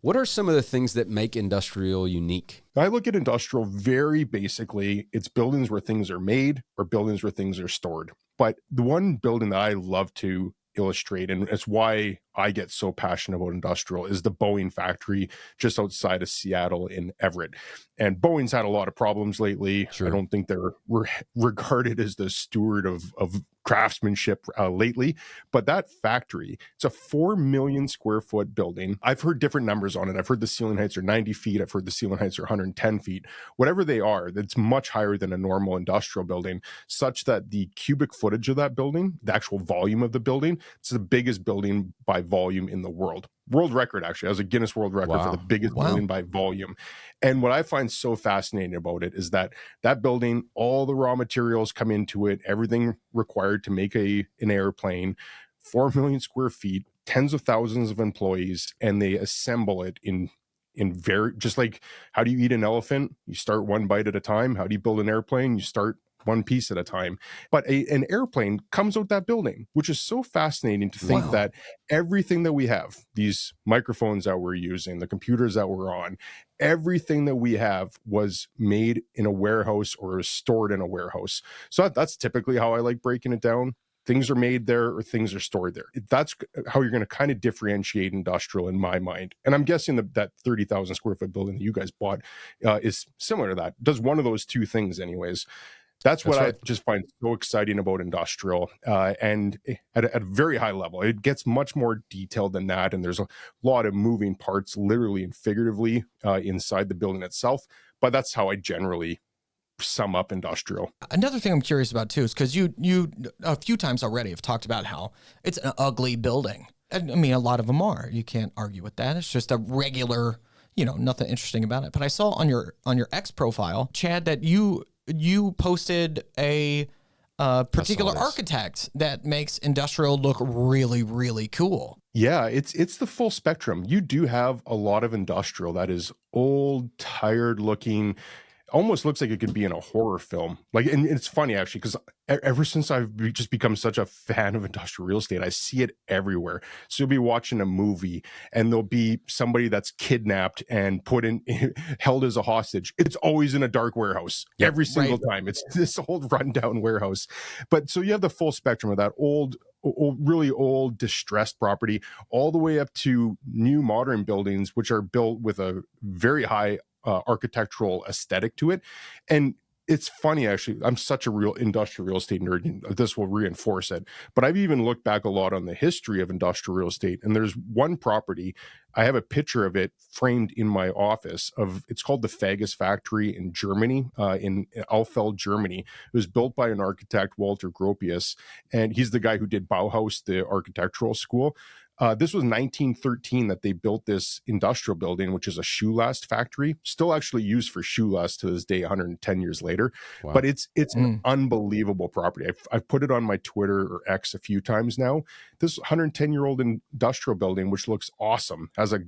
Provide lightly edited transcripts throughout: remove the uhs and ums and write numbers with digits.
What are some of the things that make industrial unique? I look at industrial very basically. It's buildings where things are made or buildings where things are stored. But the one building that I love to illustrate, and it's why I get so passionate about industrial, is the Boeing factory just outside of Seattle in Everett. And Boeing's had a lot of problems lately. Sure. I don't think they're regarded as the steward of craftsmanship lately. But that factory, it's a 4 million square foot building. I've heard different numbers on it. I've heard the ceiling heights are 90 feet. I've heard the ceiling heights are 110 feet. Whatever they are, that's much higher than a normal industrial building, such that the cubic footage of that building, the actual volume of the building, it's the biggest building by volume in the world. World record, actually. It was a Guinness World Record for the biggest building by volume. And what I find so fascinating about it is that building, all the raw materials come into it, everything required to make an airplane, 4 million square feet, tens of thousands of employees, and they assemble it in very, just like, how do you eat an elephant? You start one bite at a time. How do you build an airplane? You start one piece at a time. But an airplane comes out that building, which is so fascinating to think that everything that we have, these microphones that we're using, the computers that we're on, everything that we have was made in a warehouse or is stored in a warehouse. So that's typically how I like breaking it down. Things are made there or things are stored there. That's how you're going to kind of differentiate industrial in my mind. And I'm guessing that 30,000 square foot building that you guys bought is similar to that. Does one of those two things anyways. That's what I just find so exciting about industrial. And at a very high level, it gets much more detailed than that. And there's a lot of moving parts, literally and figuratively, inside the building itself. But that's how I generally sum up industrial. Another thing I'm curious about too is because you a few times already have talked about how it's an ugly building. I mean, a lot of them are. You can't argue with that. It's just a regular, nothing interesting about it. But I saw on your X profile, Chad, that you posted a particular architect that makes industrial look really, really cool. Yeah, it's the full spectrum. You do have a lot of industrial that is old, tired looking, almost looks like it could be in a horror film. And it's funny actually, because ever since I've just become such a fan of industrial real estate, I see it everywhere. So you'll be watching a movie and there'll be somebody that's kidnapped and held as a hostage. It's always in a dark warehouse every single time. It's this old rundown warehouse. But so you have the full spectrum of that really old distressed property, all the way up to new modern buildings, which are built with a very high architectural aesthetic to it. And it's funny, actually, I'm such a real industrial real estate nerd, and this will reinforce it. But I've even looked back a lot on the history of industrial real estate. And there's one property, I have a picture of it framed in my office it's called the Fagus Factory in Germany, in Alfeld, Germany. It was built by an architect, Walter Gropius, and he's the guy who did Bauhaus, the architectural school. This was 1913 that they built this industrial building, which is a shoe last factory, still actually used for shoe last to this day, 110 years later. Wow. But it's an unbelievable property. I've put it on my Twitter or X a few times now. This 110-year-old industrial building, which looks awesome, has a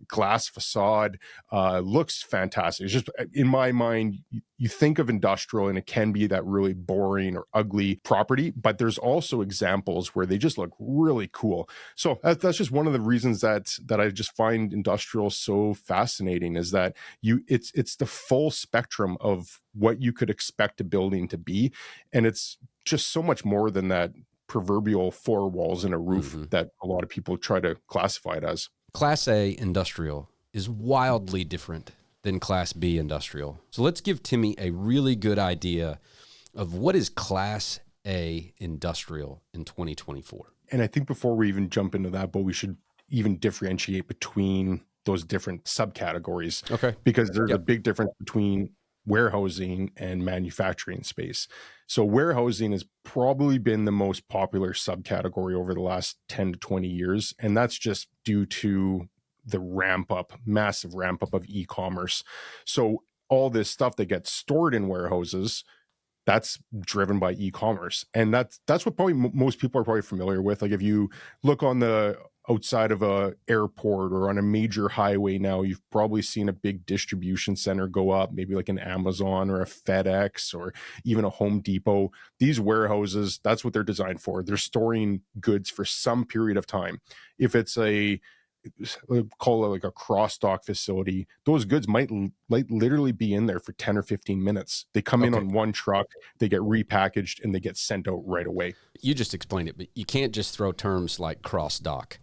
glass facade, looks fantastic. It's just, in my mind, you think of industrial and it can be that really boring or ugly property, but there's also examples where they just look really cool. So that's just one of the reasons that I just find industrial so fascinating, is that it's the full spectrum of what you could expect a building to be. And it's just so much more than that proverbial four walls and a roof that a lot of people try to classify it as. Class A industrial is wildly different than Class B industrial. So let's give Timmy a really good idea of what is Class A industrial in 2024. And I think before we even jump into that, but we should even differentiate between those different subcategories. Okay. Because there's a big difference between warehousing and manufacturing space. So warehousing has probably been the most popular subcategory over the last 10 to 20 years. And that's just due to the massive ramp up of e-commerce. So all this stuff that gets stored in warehouses, that's driven by e-commerce. And that's what probably most people are probably familiar with. Like if you look on the outside of a airport or on a major highway now, you've probably seen a big distribution center go up, maybe like an Amazon or a FedEx or even a Home Depot. These warehouses, that's what they're designed for. They're storing goods for some period of time. If it's a call it like a cross dock facility, those goods might literally be in there for 10 or 15 minutes. They come in on one truck, they get repackaged, and they get sent out right away. You just explained it, but you can't just throw terms like cross dock,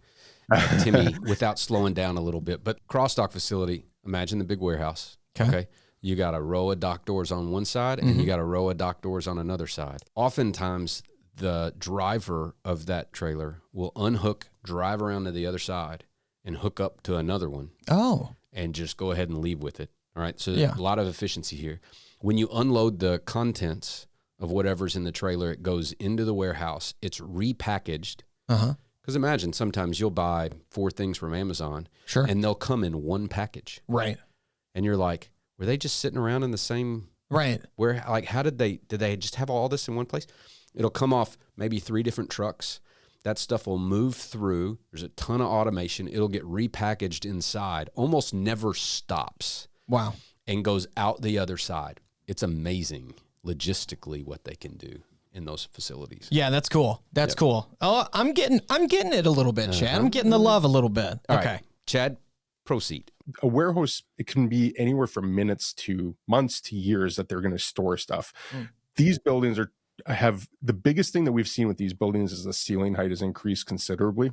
Timmy, without slowing down a little bit. But cross dock facility, imagine the big warehouse. Okay. You got a row of dock doors on one side and you got a row of dock doors on another side. Oftentimes, the driver of that trailer will unhook, drive around to the other side, and hook up to another one. Oh. And just go ahead and leave with it. All right. So a lot of efficiency here. When you unload the contents of whatever's in the trailer, it goes into the warehouse. It's repackaged. Because imagine sometimes you'll buy 4 things from Amazon. Sure. And they'll come in one package. Right. And you're like, were they just sitting around in the same? Right. Where, like, how did they just have all this in one place? It'll come off maybe 3 different trucks. That stuff will move through. There's a ton of automation. It'll get repackaged inside. Almost never stops. Wow. And goes out the other side. It's amazing logistically what they can do in those facilities. Yeah, that's cool. That's cool. Oh, I'm getting it a little bit, Chad. I'm getting the love a little bit. All okay. right. Chad, proceed. A warehouse, it can be anywhere from minutes to months to years that they're going to store stuff. These buildings have the biggest thing that we've seen with these buildings is the ceiling height has increased considerably.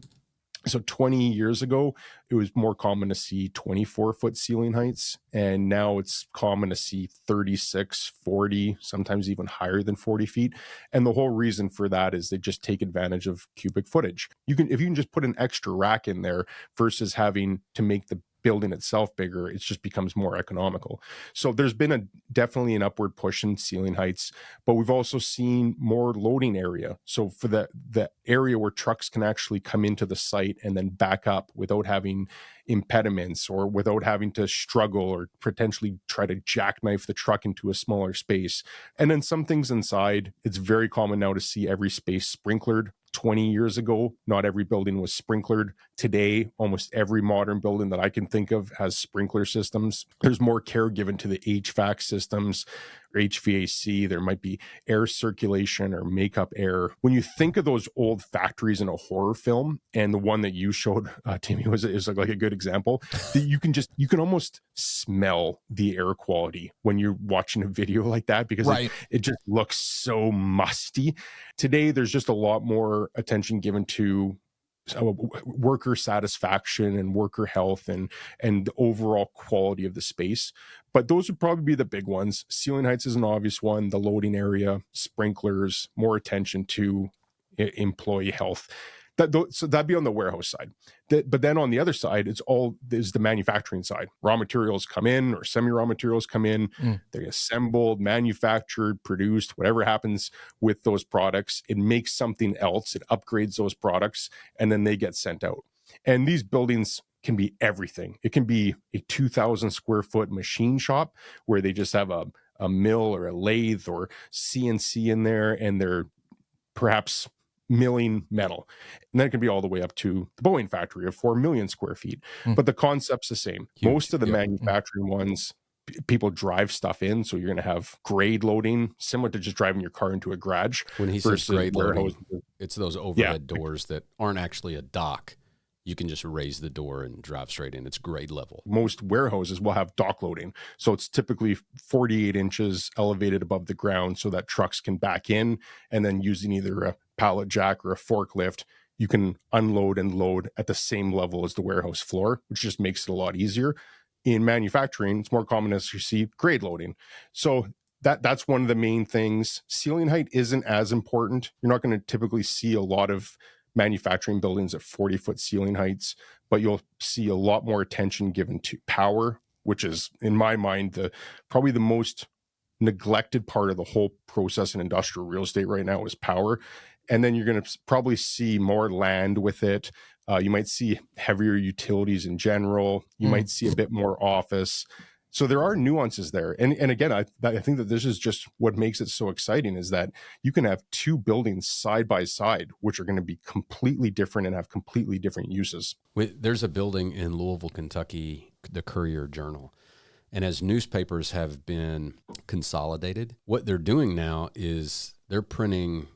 So 20 years ago, it was more common to see 24-foot ceiling heights. And now it's common to see 36, 40, sometimes even higher than 40 feet. And the whole reason for that is they just take advantage of cubic footage. If you can just put an extra rack in there versus having to make the building itself bigger, it just becomes more economical. So there's been definitely an upward push in ceiling heights, but we've also seen more loading area. So for the area where trucks can actually come into the site and then back up without having impediments or without having to struggle or potentially try to jackknife the truck into a smaller space. And then some things inside, it's very common now to see every space sprinklered. 20 years ago, not every building was sprinklered. Today, almost every modern building that I can think of has sprinkler systems. There's more care given to the HVAC systems or HVAC. There might be air circulation or makeup air. When you think of those old factories in a horror film, and the one that you showed, Timmy, is like a good example, that you can almost smell the air quality when you're watching a video like that because it just looks so musty. Today, there's just a lot more attention given to worker satisfaction and worker health and the overall quality of the space. But those would probably be the big ones. Ceiling heights is an obvious one, the loading area, sprinklers, more attention to employee health. So that'd be on the warehouse side. But then on the other side, it's the manufacturing side. Raw materials come in or semi-raw materials come in. They're assembled, manufactured, produced, whatever happens with those products. It makes something else. It upgrades those products, and then they get sent out. And these buildings can be everything. It can be a 2,000 square foot machine shop where they just have a mill or a lathe or CNC in there, and they're perhaps milling metal. And that can be all the way up to the Boeing factory of 4 million square feet. But the concept's the same. Huge. Most of the manufacturing ones, people drive stuff in. So you're going to have grade loading, similar to just driving your car into a garage. When he says grade loading, it's those overhead doors that aren't actually a dock. You can just raise the door and drive straight in. It's grade level. Most warehouses will have dock loading. So it's typically 48 inches elevated above the ground so that trucks can back in, and then using either a pallet jack or a forklift, you can unload and load at the same level as the warehouse floor, which just makes it a lot easier. In manufacturing, it's more common as you see grade loading. So that's one of the main things. Ceiling height isn't as important. You're not going to typically see a lot of manufacturing buildings at 40-foot ceiling heights, but you'll see a lot more attention given to power, which is, in my mind, probably the most neglected part of the whole process in industrial real estate right now is power. And then you're going to probably see more land with it. You might see heavier utilities in general. You might see a bit more office. So there are nuances there. And again, I think that this is just what makes it so exciting is that you can have 2 buildings side by side, which are going to be completely different and have completely different uses. There's a building in Louisville, Kentucky, the Courier-Journal. And as newspapers have been consolidated, what they're doing now is they're printing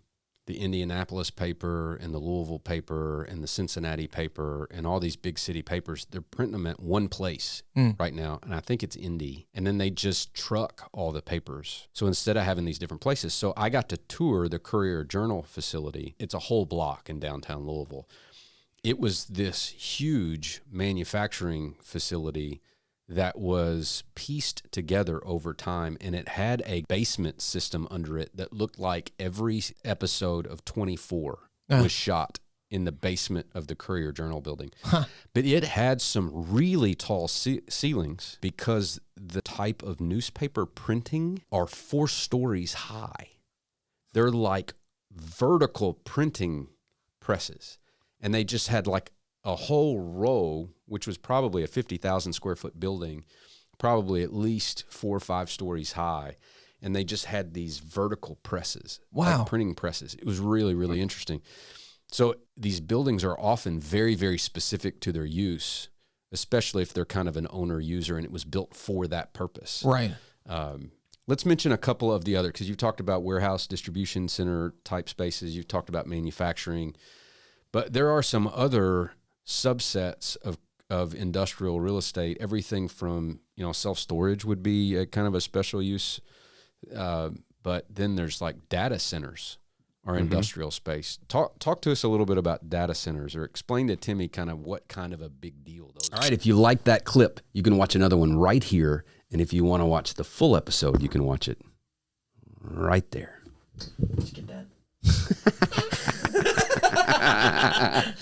the Indianapolis paper and the Louisville paper and the Cincinnati paper and all these big city papers, they're printing them at one place right now. And I think it's Indy. And then they just truck all the papers. So instead of having these different places, so I got to tour the Courier-Journal facility. It's a whole block in downtown Louisville. It was this huge manufacturing facility that was pieced together over time, and it had a basement system under it that looked like every episode of 24 was shot in the basement of the Courier-Journal building. But it had some really tall ceilings because the type of newspaper printing are 4 stories high. They're like vertical printing presses, and they just had like a whole row, which was probably a 50,000 square foot building, probably at least 4 or 5 stories high. And they just had these vertical presses, like printing presses. It was really, really interesting. So these buildings are often very, very specific to their use, especially if they're kind of an owner user and it was built for that purpose. Right. Let's mention a couple of the other, because you've talked about warehouse distribution center type spaces. You've talked about manufacturing, but there are some other subsets of industrial real estate. Everything from, self-storage would be a kind of a special use, but then there's like data centers or industrial space. Talk to us a little bit about data centers, or explain to Timmy kind of what kind of a big deal those are. All right, if you like that clip, you can watch another one right here, and if you want to watch the full episode, you can watch it right there. Did you get that?